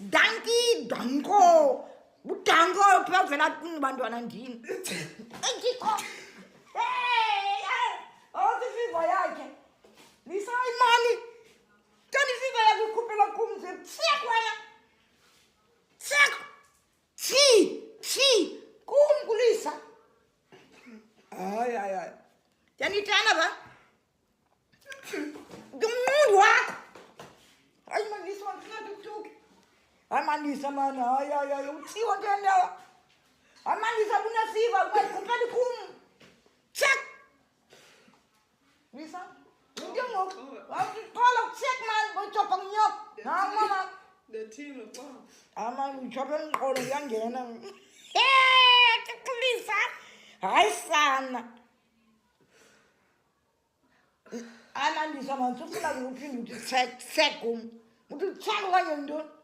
Danki, danko. Danko, phela vela bantwana ndini. Engikho. Awuthi fiva yakhe. Lisa imali. Tani fiva yakhe ikhuphela kumze. Tsek wena. Tsek. Si. Kumkulisa. Ay. Yanitana ba? Ngumuntu wakho. Hayi manisa wangifika ukutuki. Hayi manisa man, hayi uthiwa nto leyo. Hayi manisa kunesiva ukukhuphela kum. Check. Lisa. Ndingoku. Awuqala ukucheck man, bochopa nginyoko. Hayi mama. Lethini xa. Ama uchopa emqolo uyangena. Kukulisa. Hayi sana. Anandisa man, sufuna ukuphinde uthi check kum. Uthi check kanye ntoni?